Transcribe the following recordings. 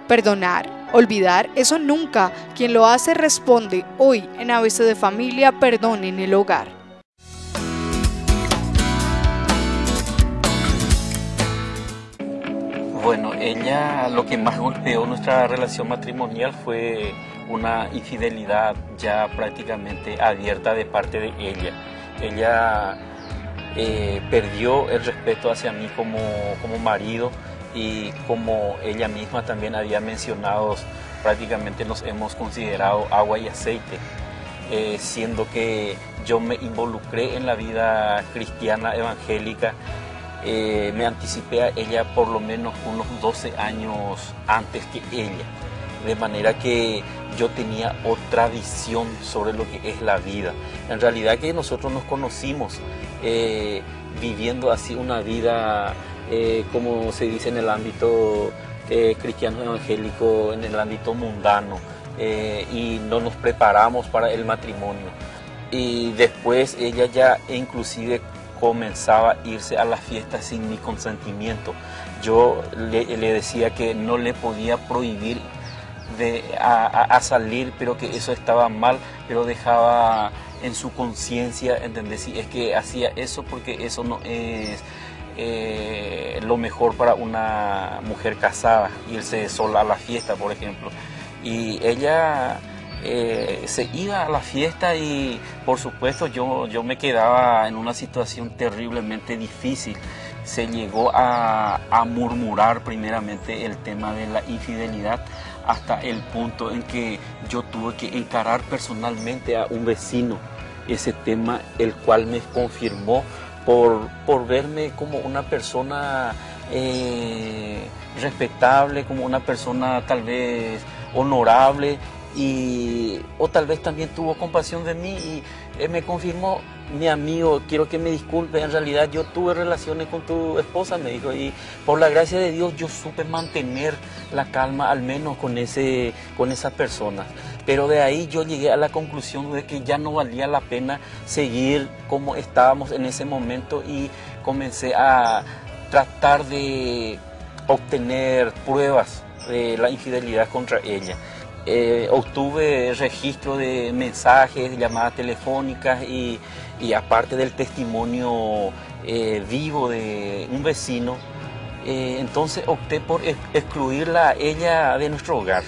Perdonar, olvidar, eso nunca. Quien lo hace responde. Hoy en ABC de Familia, perdón en el hogar. Bueno, ella lo que más golpeó nuestra relación matrimonial fue una infidelidad ya prácticamente abierta de parte de ella. Ella perdió el respeto hacia mí como marido, y como ella misma también había mencionado, prácticamente nos hemos considerado agua y aceite, siendo que yo me involucré en la vida cristiana evangélica. Me anticipé a ella por lo menos unos 12 años antes que ella, de manera que yo tenía otra visión sobre lo que es la vida. En realidad que nosotros nos conocimos viviendo así una vida, como se dice en el ámbito cristiano evangélico, en el ámbito mundano, y no nos preparamos para el matrimonio. Y después ella ya inclusive comenzaba a irse a las fiestas sin mi consentimiento. Yo le decía que no le podía prohibir a salir, pero que eso estaba mal, pero dejaba en su conciencia, ¿entendés? Si es que hacía eso, porque eso no es lo mejor para una mujer casada, irse sola a la fiesta, por ejemplo. Y ella se iba a la fiesta y por supuesto yo me quedaba en una situación terriblemente difícil. Se llegó a murmurar primeramente el tema de la infidelidad, hasta el punto en que yo tuve que encarar personalmente a un vecino ese tema, el cual me confirmó por verme como una persona respetable, como una persona tal vez honorable, o tal vez también tuvo compasión de mí y me confirmó: mi amigo, quiero que me disculpe, en realidad yo tuve relaciones con tu esposa, me dijo, y por la gracia de Dios yo supe mantener la calma, al menos con esa persona. Pero de ahí yo llegué a la conclusión de que ya no valía la pena seguir como estábamos en ese momento, y comencé a tratar de obtener pruebas de la infidelidad contra ella. Obtuve registro de mensajes, llamadas telefónicas y aparte del testimonio vivo de un vecino. Entonces opté por excluirla a ella de nuestro hogar,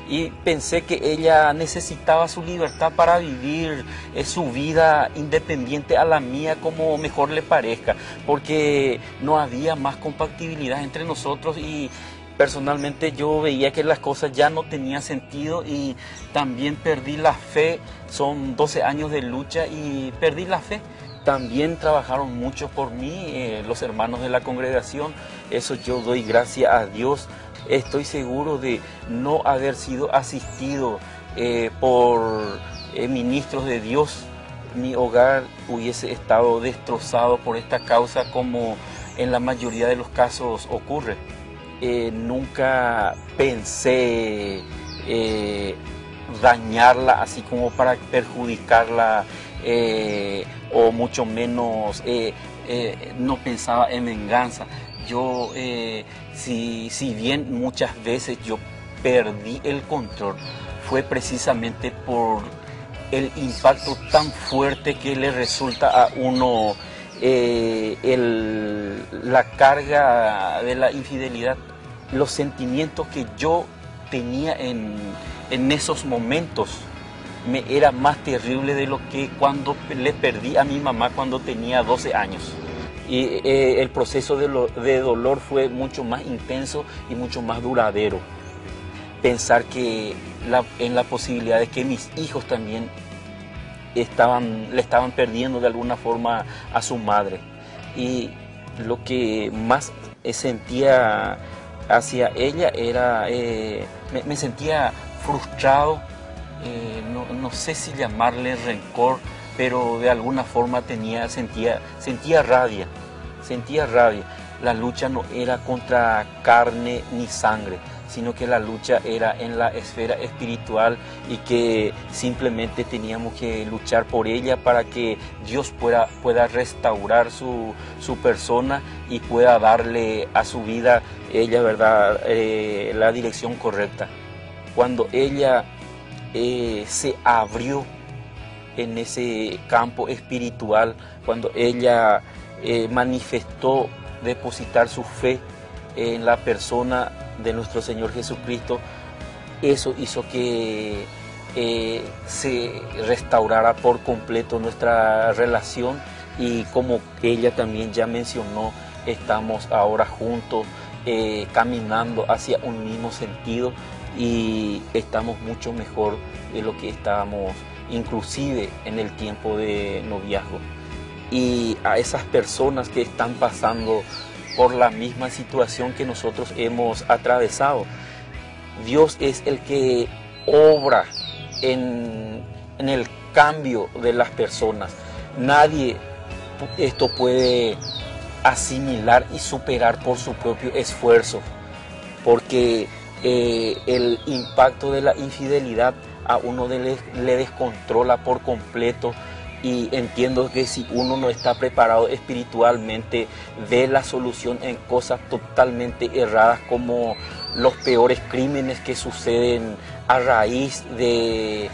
y pensé que ella necesitaba su libertad para vivir su vida independiente a la mía como mejor le parezca, porque no había más compatibilidad entre nosotros, y personalmente yo veía que las cosas ya no tenían sentido, y también perdí la fe. Son 12 años de lucha y perdí la fe. También trabajaron mucho por mí los hermanos de la congregación. Eso yo doy gracias a Dios. Estoy seguro de no haber sido asistido por ministros de Dios, mi hogar hubiese estado destrozado por esta causa, como en la mayoría de los casos ocurre. Nunca pensé dañarla así como para perjudicarla, o mucho menos no pensaba en venganza. Yo, si bien muchas veces yo perdí el control, fue precisamente por el impacto tan fuerte que le resulta a uno la carga de la infidelidad. Los sentimientos que yo tenía en esos momentos me era más terrible de lo que cuando le perdí a mi mamá cuando tenía 12 años. Y el proceso de dolor fue mucho más intenso y mucho más duradero. Pensar que en la posibilidad de que mis hijos también le estaban perdiendo de alguna forma a su madre. Y lo que más sentía hacia ella era, me sentía frustrado, no sé si llamarle rencor, pero de alguna forma sentía rabia. La lucha no era contra carne ni sangre, sino que la lucha era en la esfera espiritual y que simplemente teníamos que luchar por ella para que Dios pueda restaurar su persona y pueda darle a su vida, ella, ¿verdad?, la dirección correcta. Cuando ella se abrió en ese campo espiritual, cuando ella manifestó depositar su fe en la persona de nuestro Señor Jesucristo, eso hizo que se restaurara por completo nuestra relación, y como ella también ya mencionó, estamos ahora juntos caminando hacia un mismo sentido y estamos mucho mejor de lo que estábamos inclusive en el tiempo de noviazgo. Y a esas personas que están pasando por la misma situación que nosotros hemos atravesado, Dios es el que obra en el cambio de las personas. Nadie esto puede asimilar y superar por su propio esfuerzo, porque el impacto de la infidelidad a uno le descontrola por completo. Y entiendo que si uno no está preparado espiritualmente, ve la solución en cosas totalmente erradas, como los peores crímenes que suceden a raíz de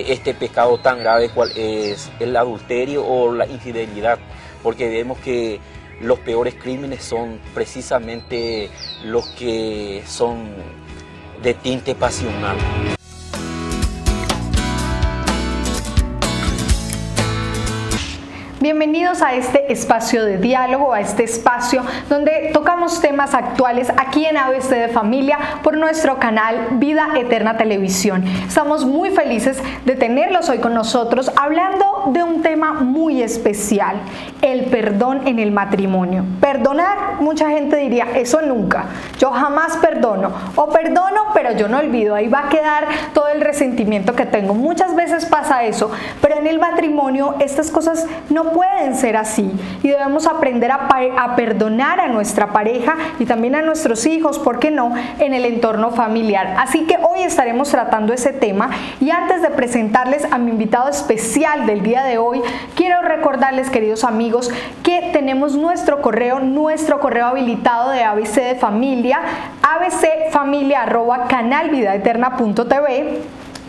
este pecado tan grave cual es el adulterio o la infidelidad, porque vemos que los peores crímenes son precisamente los que son de tinte pasional. Bienvenidos a este espacio de diálogo, a este espacio donde tocamos temas actuales aquí en ABC de Familia por nuestro canal Vida Eterna Televisión. Estamos muy felices de tenerlos hoy con nosotros hablando de un tema muy especial, el perdón en el matrimonio. Perdonar, mucha gente diría, eso nunca, yo jamás perdono, o perdono pero yo no olvido, ahí va a quedar todo el resentimiento que tengo. Muchas veces pasa eso, pero en el matrimonio estas cosas no pueden ser así y debemos aprender a perdonar a nuestra pareja y también a nuestros hijos, ¿por qué no?, en el entorno familiar. Así que hoy estaremos tratando ese tema, y antes de presentarles a mi invitado especial del día de hoy, quiero recordarles, queridos amigos, que tenemos nuestro correo habilitado de ABC de Familia, abcfamilia@canalvidaeterna.tv,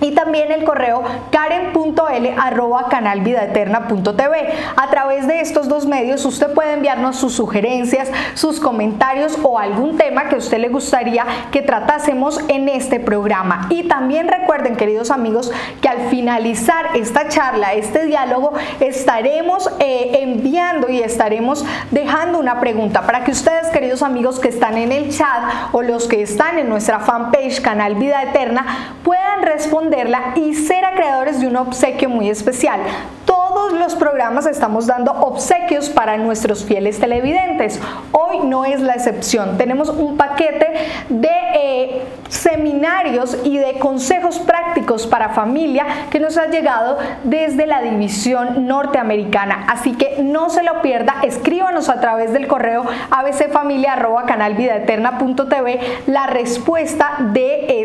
y también el correo karen.l@canalvidaeterna.tv. A través de estos dos medios usted puede enviarnos sus sugerencias, sus comentarios o algún tema que a usted le gustaría que tratásemos en este programa. Y también recuerden, queridos amigos, que al finalizar esta charla, este diálogo, estaremos enviando y estaremos dejando una pregunta para que ustedes, queridos amigos que están en el chat o los que están en nuestra fanpage Canal Vida Eterna, puedan responder y ser acreedores de un obsequio muy especial. Todos los programas estamos dando obsequios para nuestros fieles televidentes. Hoy no es la excepción. Tenemos un paquete de seminarios y de consejos prácticos para familia que nos ha llegado desde la división norteamericana. Así que no se lo pierda. Escríbanos a través del correo abcfamilia@canalvidaeterna.tv la respuesta de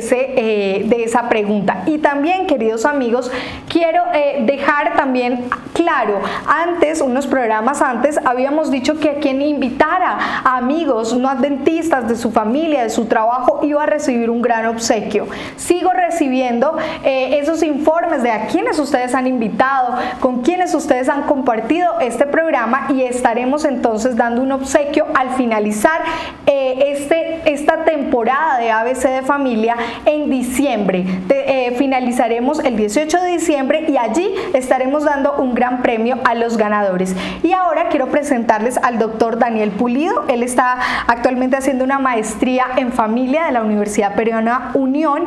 esa pregunta. Y también, queridos amigos, quiero dejar también claro, antes, unos programas antes, habíamos dicho que quien invitara a amigos no adventistas de su familia, de su trabajo, iba a recibir un gran obsequio. Sigo recibiendo esos informes de a quienes ustedes han invitado, con quienes ustedes han compartido este programa, y estaremos entonces dando un obsequio al finalizar esta temporada de ABC de Familia en diciembre. Finalizaremos el 18 de diciembre y allí estaremos dando un gran premio a los ganadores. Y ahora quiero presentarles al doctor Daniel Pulido. Él está actualmente haciendo una maestría en familia de la Universidad Peruana Unión.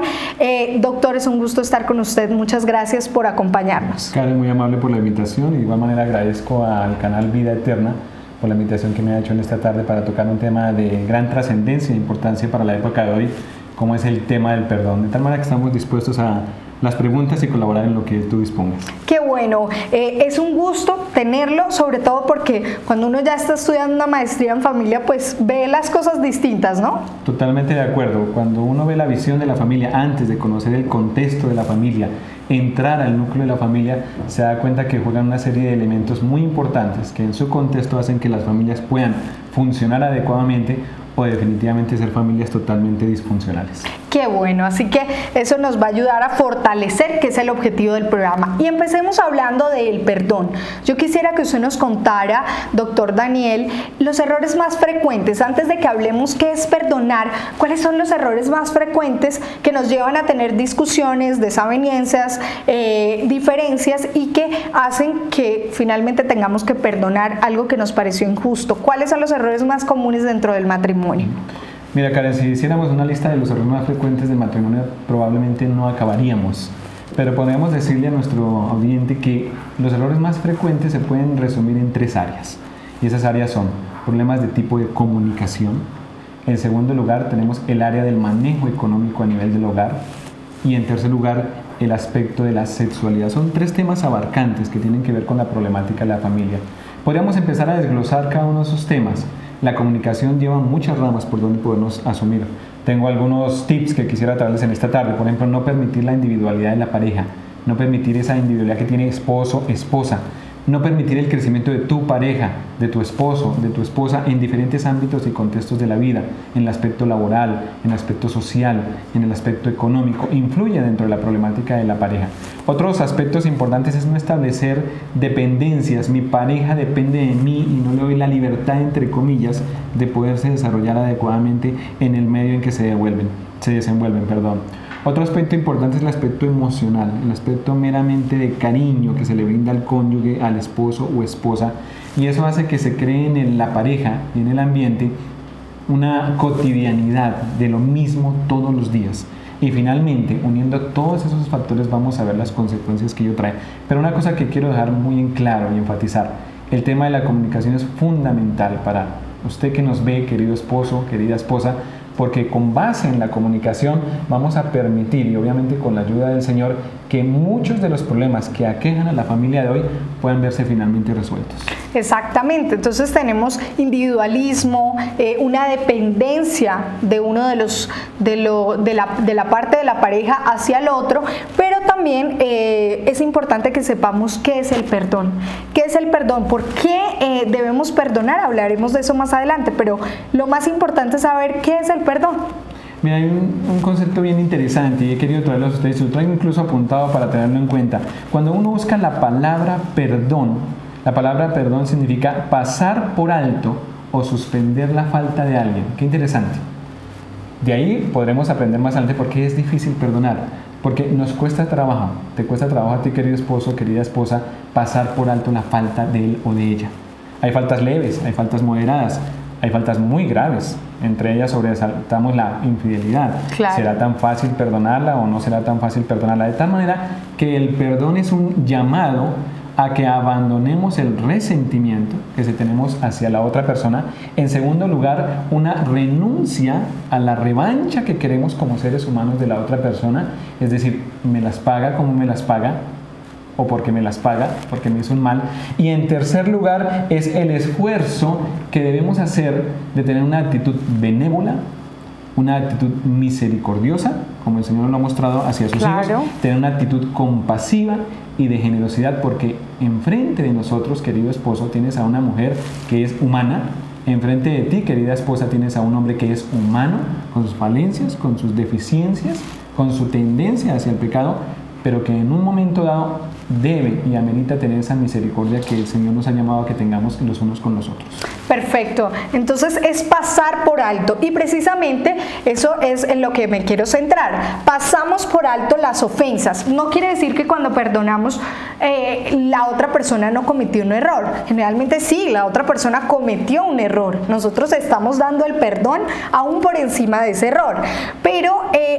Doctor, es un gusto estar con usted. Muchas gracias por acompañarnos. Karen, muy amable por la invitación, y de igual manera agradezco al canal Vida Eterna por la invitación que me ha hecho en esta tarde para tocar un tema de gran trascendencia e importancia para la época de hoy, como es el tema del perdón. De tal manera que estamos dispuestos a las preguntas y colaborar en lo que tú dispongas. Qué bueno, es un gusto tenerlo, sobre todo porque cuando uno ya está estudiando una maestría en familia, pues ve las cosas distintas, ¿no? Totalmente de acuerdo. Cuando uno ve la visión de la familia antes de conocer el contexto de la familia, entrar al núcleo de la familia, se da cuenta que juegan una serie de elementos muy importantes que en su contexto hacen que las familias puedan funcionar adecuadamente o definitivamente ser familias totalmente disfuncionales. Qué bueno, así que eso nos va a ayudar a fortalecer, que es el objetivo del programa. Y empecemos hablando del perdón. Yo quisiera que usted nos contara, doctor Daniel, los errores más frecuentes, antes de que hablemos qué es perdonar, cuáles son los errores más frecuentes que nos llevan a tener discusiones, desavenencias, diferencias y que hacen que finalmente tengamos que perdonar algo que nos pareció injusto. ¿Cuáles son los errores más comunes dentro del matrimonio? Mira, Karen, si hiciéramos una lista de los errores más frecuentes del matrimonio, probablemente no acabaríamos. Pero podríamos decirle a nuestro oyente que los errores más frecuentes se pueden resumir en 3 áreas. Y esas áreas son problemas de tipo de comunicación. En segundo lugar, tenemos el área del manejo económico a nivel del hogar. Y en tercer lugar, el aspecto de la sexualidad. Son 3 temas abarcantes que tienen que ver con la problemática de la familia. Podríamos empezar a desglosar cada uno de esos temas. La comunicación lleva muchas ramas por donde podemos asumir. Tengo algunos tips que quisiera traerles en esta tarde. Por ejemplo, no permitir la individualidad de la pareja, no permitir esa individualidad que tiene esposo, esposa, no permitir el crecimiento de tu pareja, de tu esposo, de tu esposa en diferentes ámbitos y contextos de la vida, en el aspecto laboral, en el aspecto social, en el aspecto económico, influye dentro de la problemática de la pareja. Otros aspectos importantes es no establecer dependencias. Mi pareja depende de mí y no le doy la libertad, entre comillas, de poderse desarrollar adecuadamente en el medio en que se desenvuelven. Otro aspecto importante es el aspecto emocional, el aspecto meramente de cariño que se le brinda al cónyuge, al esposo o esposa, y eso hace que se cree en la pareja y en el ambiente una cotidianidad de lo mismo todos los días. Y finalmente, uniendo todos esos factores, vamos a ver las consecuencias que ello trae. Pero una cosa que quiero dejar muy en claro y enfatizar, el tema de la comunicación es fundamental para usted que nos ve, querido esposo, querida esposa, porque con base en la comunicación vamos a permitir, y obviamente con la ayuda del Señor, que muchos de los problemas que aquejan a la familia de hoy puedan verse finalmente resueltos. Exactamente, entonces tenemos individualismo, una dependencia de uno de la parte de la pareja hacia el otro, pero también es importante que sepamos qué es el perdón. ¿Qué es el perdón? ¿Por qué debemos perdonar? Hablaremos de eso más adelante, pero lo más importante es saber qué es el perdón. Mira, hay un concepto bien interesante y he querido traerlo a ustedes, lo traigo incluso apuntado para tenerlo en cuenta. Cuando uno busca la palabra perdón significa pasar por alto o suspender la falta de alguien. Qué interesante. De ahí podremos aprender más adelante por qué es difícil perdonar. Porque nos cuesta trabajo, te cuesta trabajo a ti, querido esposo, querida esposa, pasar por alto la falta de él o de ella. Hay faltas leves, hay faltas moderadas, hay faltas muy graves. Entre ellas sobresaltamos la infidelidad. Claro. ¿Será tan fácil perdonarla o no será tan fácil perdonarla? De tal manera que el perdón es un llamado a que abandonemos el resentimiento que tenemos hacia la otra persona. En segundo lugar, una renuncia a la revancha que queremos como seres humanos de la otra persona. Es decir, me las paga como me las paga, o porque me las paga, porque me hizo un mal. Y en tercer lugar, es el esfuerzo que debemos hacer de tener una actitud benévola, una actitud misericordiosa, como el Señor nos lo ha mostrado hacia sus hijos, tener una actitud compasiva y de generosidad, porque enfrente de nosotros, querido esposo, tienes a una mujer que es humana, enfrente de ti, querida esposa, tienes a un hombre que es humano, con sus falencias, con sus deficiencias, con su tendencia hacia el pecado, pero que en un momento dado debe y amerita tener esa misericordia que el Señor nos ha llamado a que tengamos los unos con los otros. Perfecto, entonces es pasar por alto y precisamente eso es en lo que me quiero centrar. Pasamos por alto las ofensas. No quiere decir que cuando perdonamos la otra persona no cometió un error. Generalmente sí, la otra persona cometió un error. Nosotros estamos dando el perdón aún por encima de ese error. Pero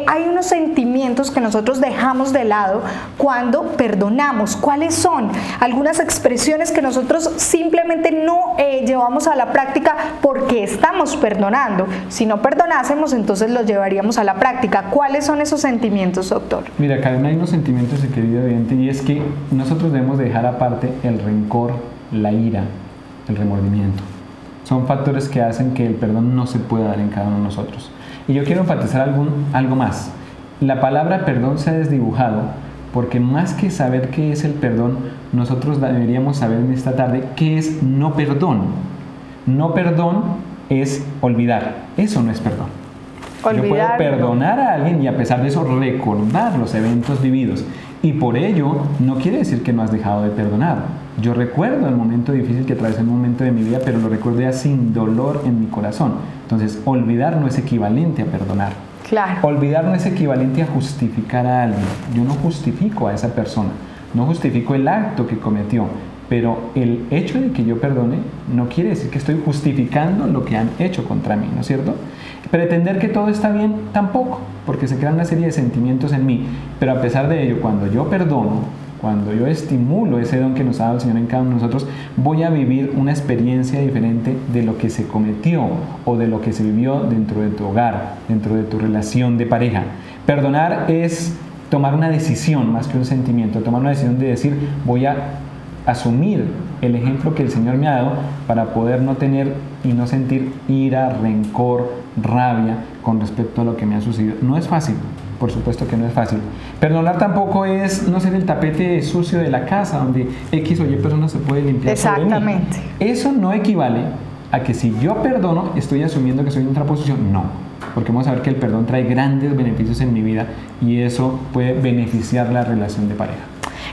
hay unos sentimientos sentimientos que nosotros dejamos de lado cuando perdonamos. ¿Cuáles son? Algunas expresiones que nosotros simplemente no llevamos a la práctica porque estamos perdonando. Si no perdonásemos, entonces los llevaríamos a la práctica. ¿Cuáles son esos sentimientos, doctor? Mira, Karen, hay unos sentimientos, querido oyente, y es que nosotros debemos dejar aparte el rencor, la ira, el remordimiento. Son factores que hacen que el perdón no se pueda dar en cada uno de nosotros. Y yo quiero enfatizar algo más. La palabra perdón se ha desdibujado porque más que saber qué es el perdón, nosotros deberíamos saber en esta tarde qué es no perdón. No perdón es olvidar. Eso no es perdón. Yo puedo perdonar a alguien y a pesar de eso recordar los eventos vividos. Y por ello no quiere decir que no has dejado de perdonar. Yo recuerdo el momento difícil que atravesé en un momento de mi vida, pero lo recuerdo ya sin dolor en mi corazón. Entonces, olvidar no es equivalente a perdonar. Claro. Olvidar no es equivalente a justificar a alguien. Yo no justifico a esa persona, no justifico el acto que cometió, pero el hecho de que yo perdone no quiere decir que estoy justificando lo que han hecho contra mí, ¿no es cierto? Pretender que todo está bien tampoco, porque se crean una serie de sentimientos en mí, pero a pesar de ello, cuando yo perdono, cuando yo estimulo ese don que nos ha dado el Señor en cada uno de nosotros, voy a vivir una experiencia diferente de lo que se cometió o de lo que se vivió dentro de tu hogar, dentro de tu relación de pareja. Perdonar es tomar una decisión más que un sentimiento, tomar una decisión de decir, voy a asumir el ejemplo que el Señor me ha dado para poder no tener y no sentir ira, rencor, rabia con respecto a lo que me ha sucedido. No es fácil. Por supuesto que no es fácil. Perdonar tampoco es no ser el tapete sucio de la casa donde X o Y persona se puede limpiar. Exactamente. Sobre mí. Eso no equivale a que si yo perdono estoy asumiendo que soy en otra posición. No, porque vamos a ver que el perdón trae grandes beneficios en mi vida y eso puede beneficiar la relación de pareja.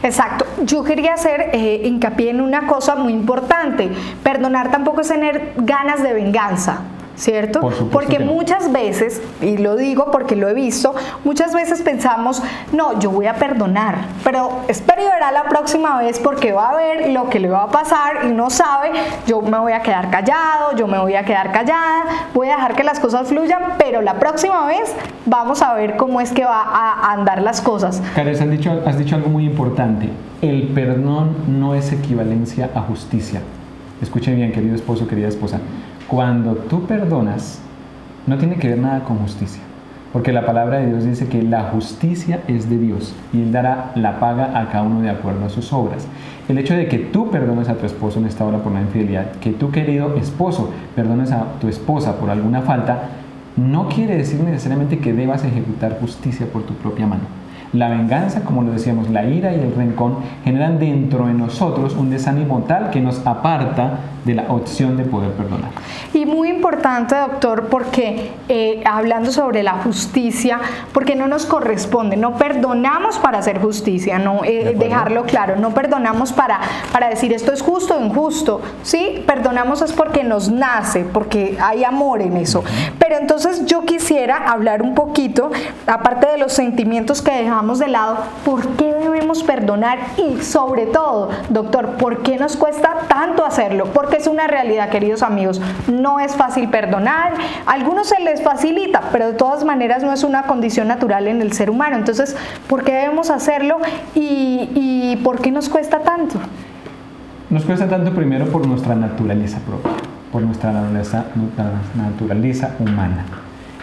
Exacto. Yo quería hacer hincapié en una cosa muy importante. Perdonar tampoco es tener ganas de venganza. ¿Cierto? Porque muchas veces, y lo digo porque lo he visto, muchas veces pensamos, no, yo voy a perdonar, pero espero y verá la próxima vez porque va a ver lo que le va a pasar y no sabe, yo me voy a quedar callado, yo me voy a quedar callada, voy a dejar que las cosas fluyan, pero la próxima vez vamos a ver cómo es que va a andar las cosas. Karen, has dicho algo muy importante, el perdón no es equivalencia a justicia. Escuchen bien, querido esposo, querida esposa. Cuando tú perdonas, no tiene que ver nada con justicia, porque la palabra de Dios dice que la justicia es de Dios y Él dará la paga a cada uno de acuerdo a sus obras. El hecho de que tú perdones a tu esposo en esta hora por una infidelidad, que tú, querido esposo, perdones a tu esposa por alguna falta, no quiere decir necesariamente que debas ejecutar justicia por tu propia mano. La venganza, como lo decíamos, la ira y el rencor generan dentro de nosotros un desánimo tal que nos aparta de la opción de poder perdonar. Y muy importante, doctor, porque hablando sobre la justicia, porque no nos corresponde, no perdonamos para hacer justicia, no dejarlo claro, no perdonamos para decir esto es justo o injusto, ¿sí? Perdonamos es porque nos nace, porque hay amor en eso. Pero entonces yo quisiera hablar un poquito, aparte de los sentimientos que dejamos de lado, ¿por qué debemos perdonar? Y sobre todo, doctor, ¿por qué nos cuesta tanto hacerlo? Porque es una realidad, queridos amigos, no es fácil perdonar, a algunos se les facilita, pero de todas maneras no es una condición natural en el ser humano. Entonces, ¿por qué debemos hacerlo y por qué nos cuesta tanto? Nos cuesta tanto primero por nuestra naturaleza propia, por nuestra naturaleza humana.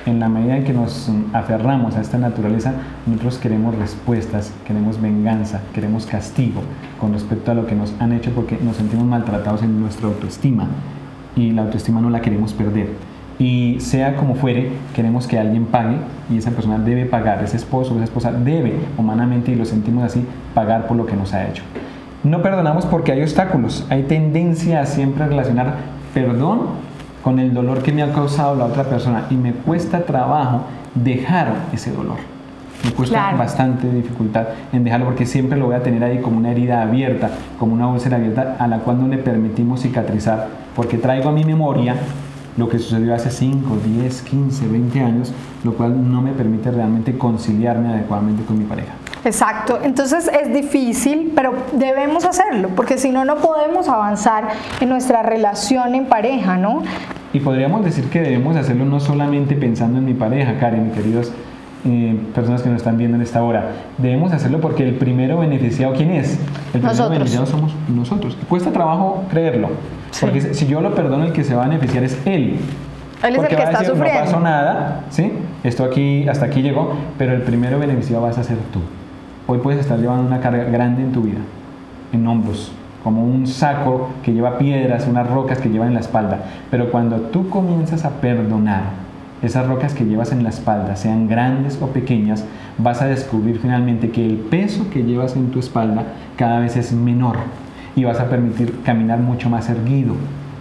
En la medida en que nos aferramos a esta naturaleza, nosotros queremos respuestas, queremos venganza, queremos castigo con respecto a lo que nos han hecho porque nos sentimos maltratados en nuestra autoestima y la autoestima no la queremos perder. Y sea como fuere, queremos que alguien pague y esa persona debe pagar, ese esposo o esa esposa debe humanamente, y lo sentimos así, pagar por lo que nos ha hecho. No perdonamos porque hay obstáculos, hay tendencia a siempre relacionar perdón con el dolor que me ha causado la otra persona y me cuesta trabajo dejar ese dolor. Me cuesta bastante dificultad en dejarlo porque siempre lo voy a tener ahí como una herida abierta, como una úlcera abierta a la cual no le permitimos cicatrizar porque traigo a mi memoria lo que sucedió hace 5, 10, 15, 20 años, lo cual no me permite realmente conciliarme adecuadamente con mi pareja. Exacto, entonces es difícil, pero debemos hacerlo, porque si no, no podemos avanzar en nuestra relación en pareja, ¿no? Y podríamos decir que debemos hacerlo no solamente pensando en mi pareja, Karen, queridos personas que nos están viendo en esta hora, debemos hacerlo porque el primero beneficiado, ¿quién es? El primero beneficiado somos nosotros. Cuesta trabajo creerlo, porque si yo lo perdono, el que se va a beneficiar es él. Él es el que está sufriendo. No pasó nada, ¿sí? Esto aquí, hasta aquí llegó, pero el primero beneficiado vas a ser tú. Hoy puedes estar llevando una carga grande en tu vida, en hombros, como un saco que lleva piedras, unas rocas que lleva en la espalda. Pero cuando tú comienzas a perdonar esas rocas que llevas en la espalda, sean grandes o pequeñas, vas a descubrir finalmente que el peso que llevas en tu espalda cada vez es menor y vas a permitir caminar mucho más erguido,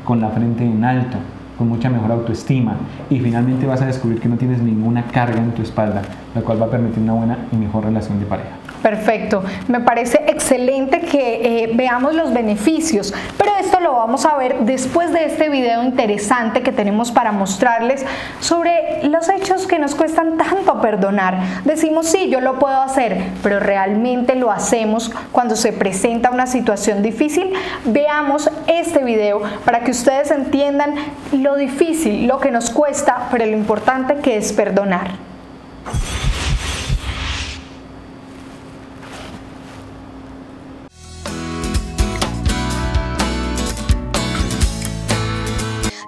con la frente en alto, con mucha mejor autoestima, y finalmente vas a descubrir que no tienes ninguna carga en tu espalda, lo cual va a permitir una buena y mejor relación de pareja. Perfecto, me parece excelente que veamos los beneficios, pero esto lo vamos a ver después de este video interesante que tenemos para mostrarles sobre los hechos que nos cuestan tanto perdonar. Decimos, sí, yo lo puedo hacer, pero ¿realmente lo hacemos cuando se presenta una situación difícil? Veamos este video para que ustedes entiendan lo difícil, lo que nos cuesta, pero lo importante que es perdonar.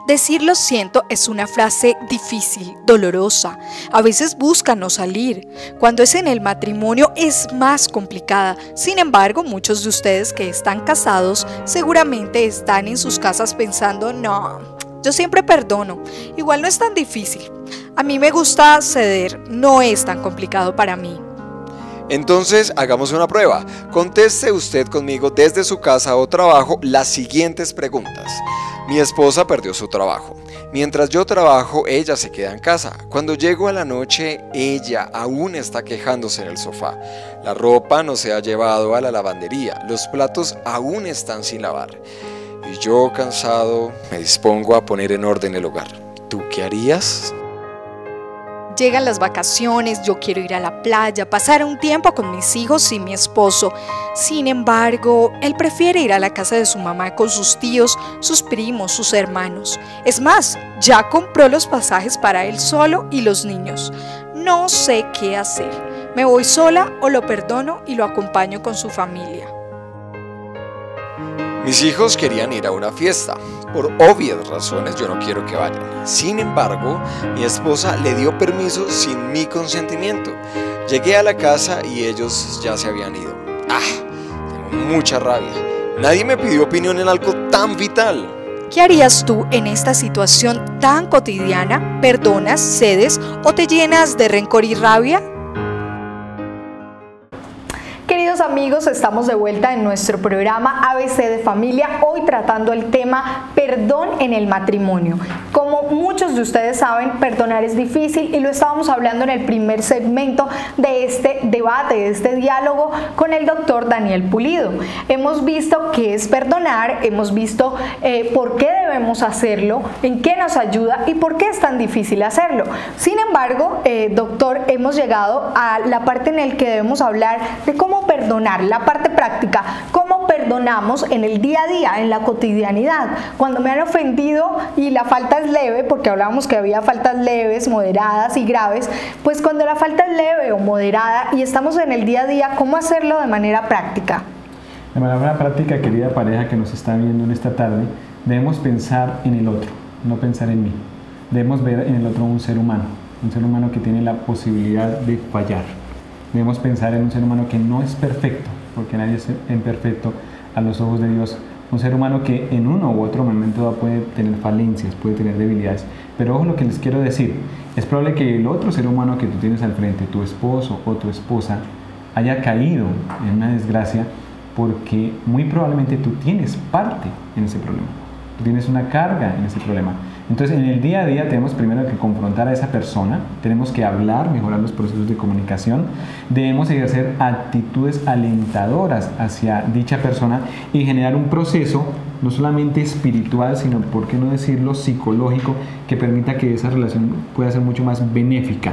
Decir lo siento es una frase difícil, dolorosa. A veces busca no salir. Cuando es en el matrimonio es más complicada. Sin embargo, muchos de ustedes que están casados seguramente están en sus casas pensando, no, yo siempre perdono. Igual no es tan difícil. A mí me gusta ceder, no es tan complicado para mí. Entonces, hagamos una prueba. Conteste usted conmigo desde su casa o trabajo las siguientes preguntas. Mi esposa perdió su trabajo. Mientras yo trabajo, ella se queda en casa. Cuando llego a la noche, ella aún está quejándose en el sofá. La ropa no se ha llevado a la lavandería. Los platos aún están sin lavar. Y yo, cansado, me dispongo a poner en orden el hogar. ¿Tú qué harías? Llegan las vacaciones, yo quiero ir a la playa, pasar un tiempo con mis hijos y mi esposo. Sin embargo, él prefiere ir a la casa de su mamá con sus tíos, sus primos, sus hermanos. Es más, ya compró los pasajes para él solo y los niños. No sé qué hacer. ¿Me voy sola o lo perdono y lo acompaño con su familia? Mis hijos querían ir a una fiesta. Por obvias razones yo no quiero que vayan. Sin embargo, mi esposa le dio permiso sin mi consentimiento. Llegué a la casa y ellos ya se habían ido. Tengo mucha rabia. Nadie me pidió opinión en algo tan vital. ¿Qué harías tú en esta situación tan cotidiana? ¿Perdonas, cedes o te llenas de rencor y rabia? Queridos amigos, estamos de vuelta en nuestro programa ABC de Familia, hoy tratando el tema perdón en el matrimonio. Como muchos de ustedes saben, perdonar es difícil y lo estábamos hablando en el primer segmento de este debate, de este diálogo con el doctor Daniel Pulido. Hemos visto qué es perdonar, hemos visto por qué debemos hacerlo, en qué nos ayuda y por qué es tan difícil hacerlo. Sin embargo, doctor, hemos llegado a la parte en la que debemos hablar de cómo perdonar, la parte práctica, cómo perdonamos en el día a día, en la cotidianidad, cuando me han ofendido y la falta es leve, porque hablábamos que había faltas leves, moderadas y graves, pues cuando la falta es leve o moderada y estamos en el día a día, ¿cómo hacerlo de manera práctica? De manera práctica, querida pareja que nos está viendo en esta tarde, debemos pensar en el otro, no pensar en mí. Debemos ver en el otro un ser humano que tiene la posibilidad de fallar. Debemos pensar en un ser humano que no es perfecto, porque nadie es imperfecto a los ojos de Dios. Un ser humano que en uno u otro momento puede tener falencias, puede tener debilidades. Pero ojo lo que les quiero decir, es probable que el otro ser humano que tú tienes al frente, tu esposo o tu esposa, haya caído en una desgracia porque muy probablemente tú tienes parte en ese problema. Tú tienes una carga en ese problema. Entonces, en el día a día tenemos primero que confrontar a esa persona, tenemos que hablar, mejorar los procesos de comunicación, debemos ejercer actitudes alentadoras hacia dicha persona y generar un proceso no solamente espiritual, sino, por qué no decirlo, psicológico, que permita que esa relación pueda ser mucho más benéfica.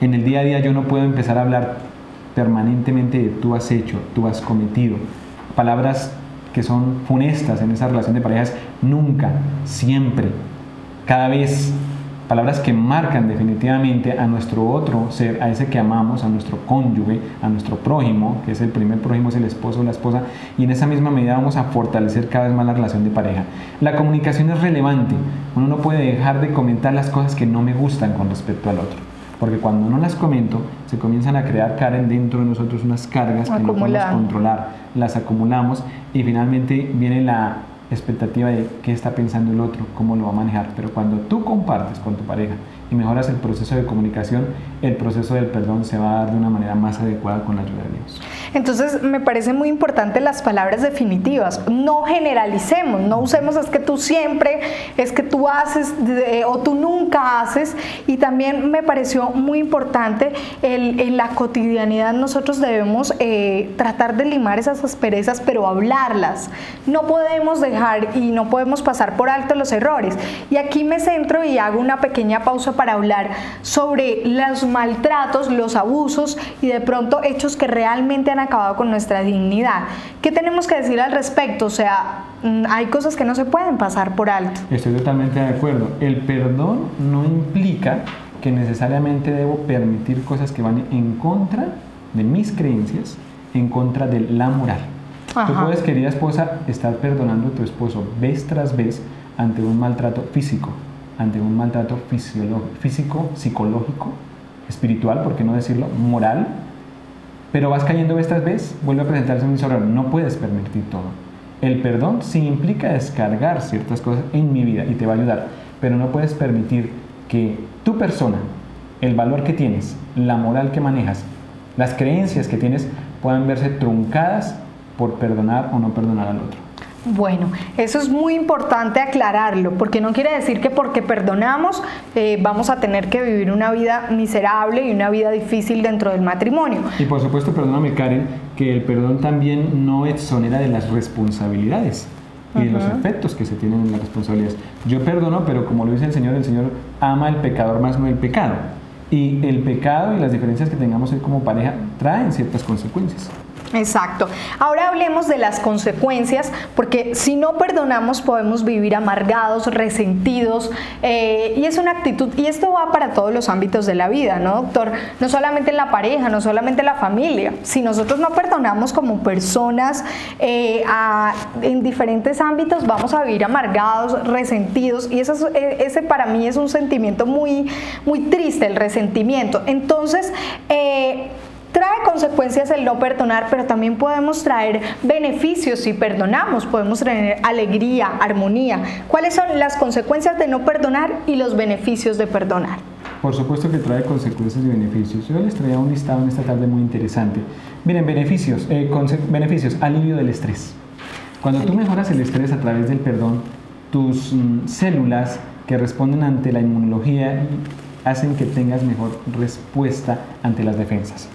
En el día a día yo no puedo empezar a hablar permanentemente de tú has hecho, tú has cometido, palabras que son funestas en esa relación de parejas, nunca, siempre, cada vez, palabras que marcan definitivamente a nuestro otro ser, a ese que amamos, a nuestro cónyuge, a nuestro prójimo, que es el primer prójimo, es el esposo o la esposa, y en esa misma medida vamos a fortalecer cada vez más la relación de pareja. La comunicación es relevante. Uno no puede dejar de comentar las cosas que no me gustan con respecto al otro, porque cuando no las comento, se comienzan a crear, Karen, dentro de nosotros unas cargas que no podemos controlar, las acumulamos y finalmente viene la expectativa de qué está pensando el otro, cómo lo va a manejar. Pero cuando tú compartes con tu pareja y mejoras el proceso de comunicación, el proceso del perdón se va a dar de una manera más adecuada con la ayuda de Dios. Entonces me parece muy importante las palabras definitivas. No generalicemos, no usemos es que tú siempre, es que tú haces o tú nunca haces. Y también me pareció muy importante en la cotidianidad nosotros debemos tratar de limar esas asperezas, pero hablarlas. No podemos dejar y no podemos pasar por alto los errores. Y aquí me centro y hago una pequeña pausa para hablar sobre los maltratos, los abusos y de pronto hechos que realmente han acabado con nuestra dignidad. ¿Qué tenemos que decir al respecto? O sea, hay cosas que no se pueden pasar por alto. Estoy totalmente de acuerdo. El perdón no implica que necesariamente debo permitir cosas que van en contra de mis creencias, en contra de la moral. Tú puedes, querida esposa, estar perdonando a tu esposo vez tras vez ante un maltrato físico, ante un maltrato físico, psicológico, espiritual, por qué no decirlo, moral, pero vas cayendo vez tras vez, vuelve a presentarse un error. No puedes permitir todo. El perdón sí implica descargar ciertas cosas en mi vida y te va a ayudar, pero no puedes permitir que tu persona, el valor que tienes, la moral que manejas, las creencias que tienes puedan verse truncadas por perdonar o no perdonar al otro. Bueno, eso es muy importante aclararlo, porque no quiere decir que porque perdonamos vamos a tener que vivir una vida miserable y una vida difícil dentro del matrimonio. Y por supuesto, perdóname, Karen, que el perdón también no exonera de las responsabilidades y de los efectos que se tienen en las responsabilidades. Yo perdono, pero como lo dice el Señor ama al pecador más no el pecado. Y el pecado y las diferencias que tengamos como pareja traen ciertas consecuencias. Exacto. Ahora hablemos de las consecuencias, porque si no perdonamos podemos vivir amargados, resentidos, y es una actitud, y esto va para todos los ámbitos de la vida, ¿no, doctor? No solamente en la pareja, no solamente en la familia. Si nosotros no perdonamos como personas en diferentes ámbitos, vamos a vivir amargados, resentidos, y ese para mí es un sentimiento muy, muy triste, el resentimiento. Entonces, trae consecuencias el no perdonar, pero también podemos traer beneficios si perdonamos, podemos traer alegría, armonía. ¿Cuáles son las consecuencias de no perdonar y los beneficios de perdonar? Por supuesto que trae consecuencias y beneficios. Yo les traía un listado en esta tarde muy interesante. Miren, beneficios, alivio del estrés. Cuando tú mejoras el estrés a través del perdón, tus células que responden ante la inmunología hacen que tengas mejor respuesta ante las defensas.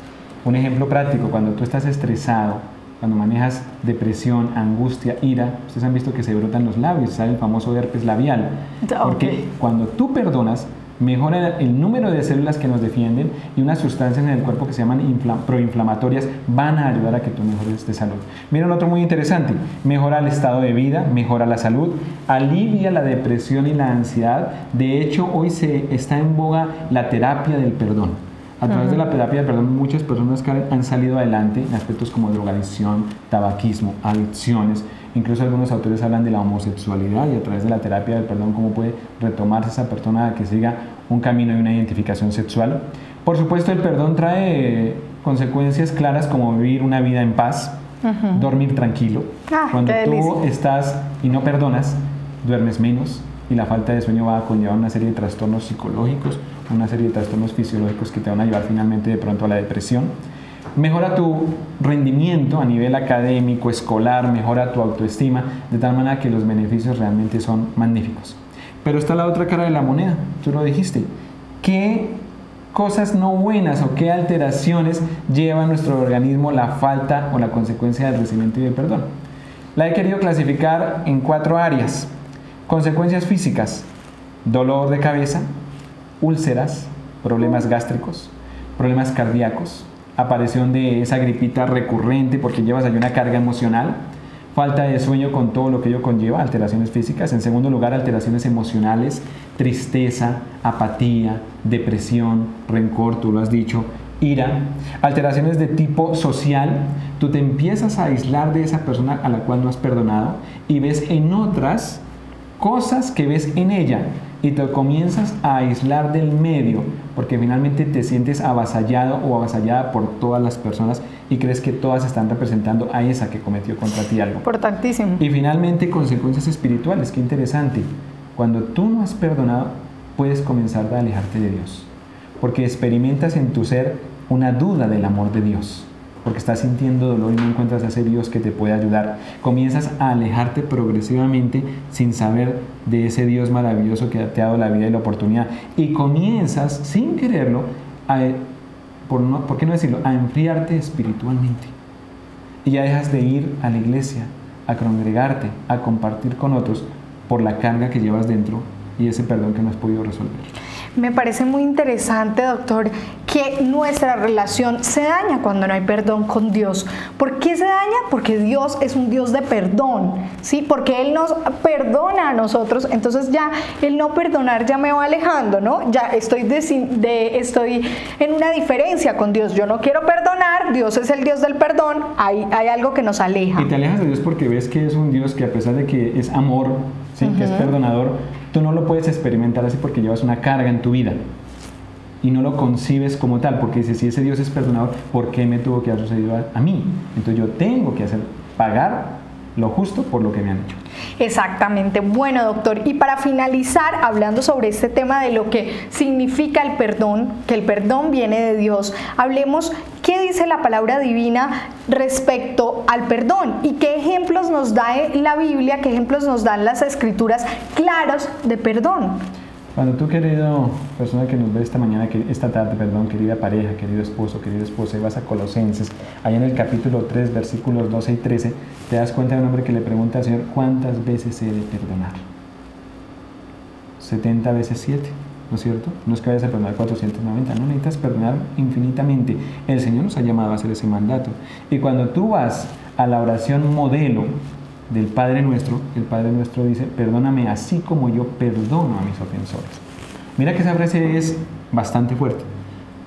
Un ejemplo práctico, cuando tú estás estresado, cuando manejas depresión, angustia, ira, ustedes han visto que se brotan los labios, sale el famoso herpes labial. Porque cuando tú perdonas, mejora el número de células que nos defienden y unas sustancias en el cuerpo que se llaman proinflamatorias van a ayudar a que tú mejores de salud. Miren otro muy interesante, mejora el estado de vida, mejora la salud, alivia la depresión y la ansiedad. De hecho, hoy está en boga la terapia del perdón. A través de la terapia del perdón, muchas personas han salido adelante en aspectos como drogadicción, tabaquismo, adicciones. Incluso algunos autores hablan de la homosexualidad y a través de la terapia del perdón cómo puede retomarse esa persona a que siga un camino y una identificación sexual. Por supuesto, el perdón trae consecuencias claras como vivir una vida en paz, dormir tranquilo. Cuando tú estás y no perdonas, duermes menos y la falta de sueño va a conllevar una serie de trastornos psicológicos, una serie de trastornos fisiológicos que te van a llevar finalmente de pronto a la depresión. Mejora tu rendimiento a nivel académico, escolar, mejora tu autoestima, de tal manera que los beneficios realmente son magníficos. Pero está la otra cara de la moneda, tú lo dijiste. ¿Qué cosas no buenas o qué alteraciones lleva a nuestro organismo la falta o la consecuencia del resentimiento y del perdón? La he querido clasificar en 4 áreas. Consecuencias físicas: dolor de cabeza, úlceras, problemas gástricos, problemas cardíacos, aparición de esa gripita recurrente porque llevas ahí una carga emocional, falta de sueño con todo lo que ello conlleva, alteraciones físicas. En segundo lugar, alteraciones emocionales, tristeza, apatía, depresión, rencor, tú lo has dicho, ira. Alteraciones de tipo social, tú te empiezas a aislar de esa persona a la cual no has perdonado y ves en otras cosas que ves en ella y te comienzas a aislar del medio porque finalmente te sientes avasallado o avasallada por todas las personas y crees que todas están representando a esa que cometió contra ti algo. Importantísimo. Y finalmente, consecuencias espirituales. Qué interesante. Cuando tú no has perdonado, puedes comenzar a alejarte de Dios, porque experimentas en tu ser una duda del amor de Dios, porque estás sintiendo dolor y no encuentras a ese Dios que te puede ayudar. Comienzas a alejarte progresivamente sin saber de ese Dios maravilloso que te ha dado la vida y la oportunidad, y comienzas, sin quererlo, ¿por qué no decirlo?, a enfriarte espiritualmente. Y ya dejas de ir a la iglesia, a congregarte, a compartir con otros por la carga que llevas dentro y ese perdón que no has podido resolver. Me parece muy interesante, doctor, que nuestra relación se daña cuando no hay perdón con Dios. ¿Por qué se daña? Porque Dios es un Dios de perdón, ¿sí? Porque Él nos perdona a nosotros, entonces ya el no perdonar ya me va alejando, ¿no? Ya estoy en una diferencia con Dios. Yo no quiero perdonar, Dios es el Dios del perdón, hay algo que nos aleja. Y te alejas de Dios porque ves que es un Dios que, a pesar de que es amor, ¿sí?, que es perdonador, tú no lo puedes experimentar así porque llevas una carga en tu vida y no lo concibes como tal, porque dices, si ese Dios es perdonador, ¿por qué me tuvo que haber sucedido a mí? Entonces yo tengo que pagar lo justo por lo que me han hecho. Exactamente. Bueno, doctor, y para finalizar, hablando sobre este tema de lo que significa el perdón, que el perdón viene de Dios, hablemos qué dice la palabra divina respecto al perdón y qué ejemplos nos da la Biblia, qué ejemplos nos dan las Escrituras claros de perdón. Cuando tú, querido persona que nos ve esta tarde, querida pareja, querido esposo, querida esposa, y vas a Colosenses, allá en el capítulo 3, versículos 12 y 13, te das cuenta de un hombre que le pregunta al Señor, ¿cuántas veces he de perdonar? 70 veces 7, ¿no es cierto? No es que vayas a perdonar 490, no, necesitas perdonar infinitamente. El Señor nos ha llamado a hacer ese mandato. Y cuando tú vas a la oración modelo del Padre Nuestro, el Padre Nuestro dice, perdóname así como yo perdono a mis ofensores. Mira que esa frase es bastante fuerte,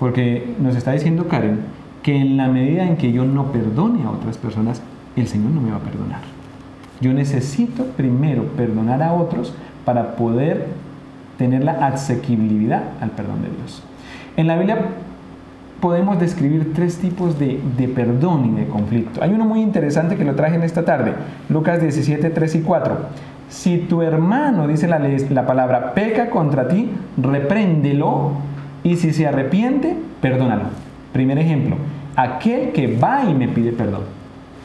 porque nos está diciendo Karen que en la medida en que yo no perdone a otras personas, el Señor no me va a perdonar. Yo necesito primero perdonar a otros para poder tener la asequibilidad al perdón de Dios. En la Biblia podemos describir 3 tipos de perdón y de conflicto. Hay uno muy interesante que lo traje en esta tarde, Lucas 17, 3 y 4. Si tu hermano, dice la palabra, peca contra ti, repréndelo, y si se arrepiente, perdónalo. Primer ejemplo, aquel que va y me pide perdón.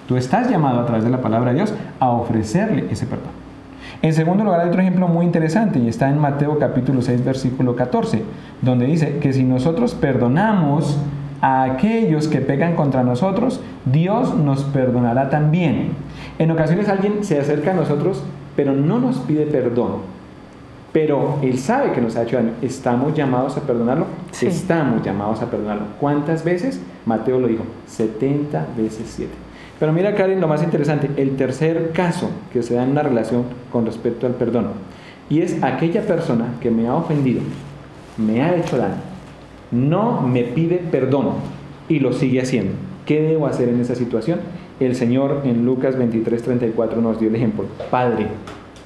Tú estás llamado a través de la palabra de Dios a ofrecerle ese perdón. En segundo lugar, hay otro ejemplo muy interesante y está en Mateo capítulo 6, versículo 14, donde dice que si nosotros perdonamos a aquellos que pecan contra nosotros, Dios nos perdonará también. En ocasiones alguien se acerca a nosotros, pero no nos pide perdón, pero Él sabe que nos ha hecho daño. ¿Estamos llamados a perdonarlo? Sí. Estamos llamados a perdonarlo. ¿Cuántas veces? Mateo lo dijo, 70 veces 7. Pero mira, Karen, lo más interesante, el tercer caso que se da en una relación con respecto al perdón, y es aquella persona que me ha ofendido, me ha hecho daño, no me pide perdón y lo sigue haciendo. ¿Qué debo hacer en esa situación? El Señor en Lucas 23, 34 nos dio el ejemplo. Padre,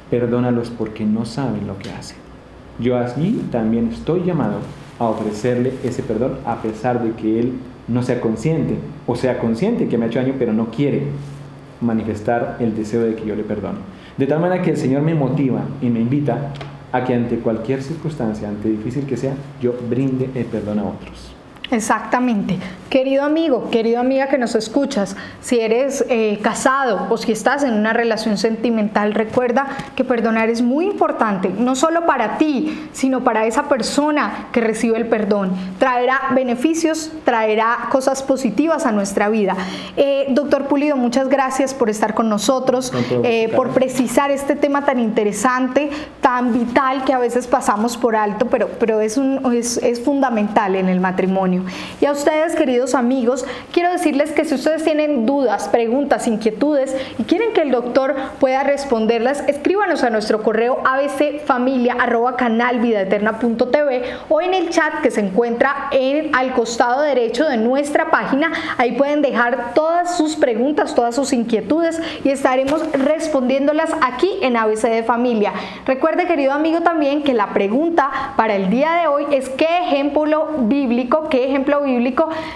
perdónalos porque no saben lo que hacen. Yo allí también estoy llamado a ofrecerle ese perdón a pesar de que Él no sea consciente, o sea consciente que me ha hecho daño, pero no quiere manifestar el deseo de que yo le perdone. De tal manera que el Señor me motiva y me invita a que ante cualquier circunstancia, ante difícil que sea, yo brinde el perdón a otros. Exactamente. Querido amigo, querida amiga que nos escuchas, si eres casado o si estás en una relación sentimental, recuerda que perdonar es muy importante, no solo para ti, sino para esa persona que recibe el perdón. Traerá beneficios, traerá cosas positivas a nuestra vida. Doctor Pulido, muchas gracias por estar con nosotros, por precisar este tema tan interesante, tan vital que a veces pasamos por alto, pero es fundamental en el matrimonio. matrimonio. Y a ustedes, queridos amigos, quiero decirles que si ustedes tienen dudas, preguntas, inquietudes y quieren que el doctor pueda responderlas, escríbanos a nuestro correo abcfamilia@canalvidaeterna.tv o en el chat que se encuentra al costado derecho de nuestra página. Ahí pueden dejar todas sus preguntas, todas sus inquietudes y estaremos respondiéndolas aquí en ABC de Familia. Recuerde, querido amigo, también que la pregunta para el día de hoy es qué ejemplo bíblico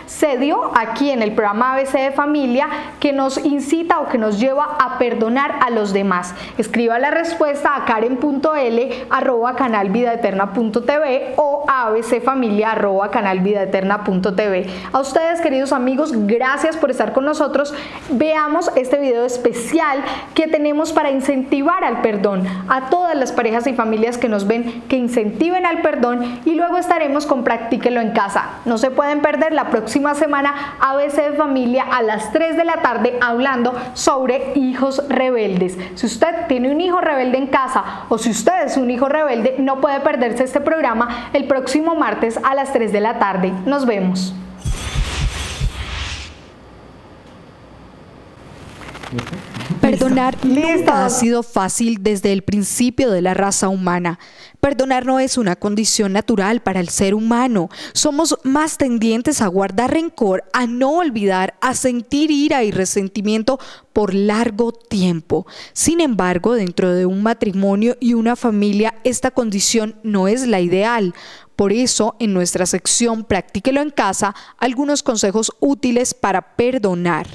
se dio aquí en el programa ABC de Familia que nos incita o que nos lleva a perdonar a los demás. Escriba la respuesta a karen.l@canalvidaeterna.tv o a abcfamilia@canalvidaeterna.tv. A ustedes, queridos amigos, gracias por estar con nosotros. Veamos este video especial que tenemos para incentivar al perdón. A todas las parejas y familias que nos ven, que incentiven al perdón, y luego estaremos con Practíquelo en casa. No se pueden perder la próxima semana ABC de Familia a las 3 de la tarde hablando sobre hijos rebeldes. Si usted tiene un hijo rebelde en casa o si usted es un hijo rebelde, no puede perderse este programa el próximo martes a las 3 de la tarde. Nos vemos. Perdonar nunca ha sido fácil desde el principio de la raza humana. Perdonar no es una condición natural para el ser humano. Somos más tendientes a guardar rencor, a no olvidar, a sentir ira y resentimiento por largo tiempo. Sin embargo, dentro de un matrimonio y una familia, esta condición no es la ideal. Por eso, en nuestra sección Practíquelo en casa, algunos consejos útiles para perdonar.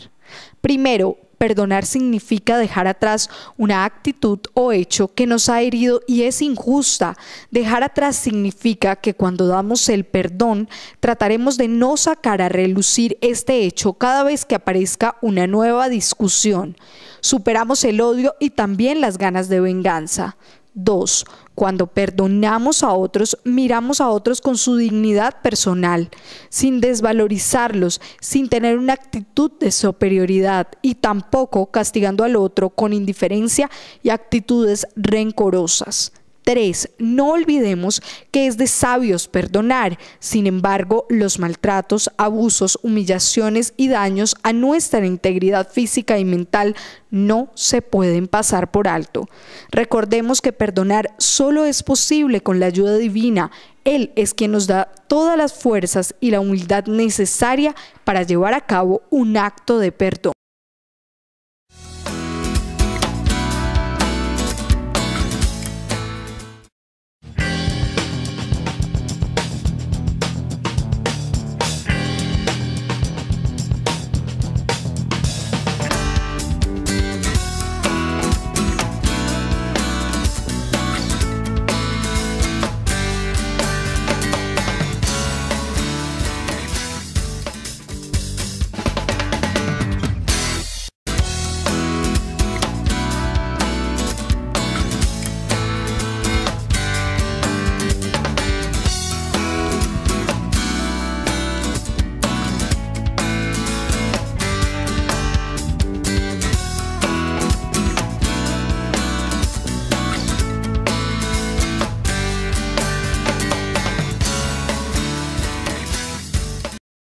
Primero, perdonar significa dejar atrás una actitud o hecho que nos ha herido y es injusta. Dejar atrás significa que cuando damos el perdón, trataremos de no sacar a relucir este hecho cada vez que aparezca una nueva discusión. Superamos el odio y también las ganas de venganza. 2. Cuando perdonamos a otros, miramos a otros con su dignidad personal, sin desvalorizarlos, sin tener una actitud de superioridad y tampoco castigando al otro con indiferencia y actitudes rencorosas. 3. No olvidemos que es de sabios perdonar. Sin embargo, los maltratos, abusos, humillaciones y daños a nuestra integridad física y mental no se pueden pasar por alto. Recordemos que perdonar solo es posible con la ayuda divina. Él es quien nos da todas las fuerzas y la humildad necesaria para llevar a cabo un acto de perdón.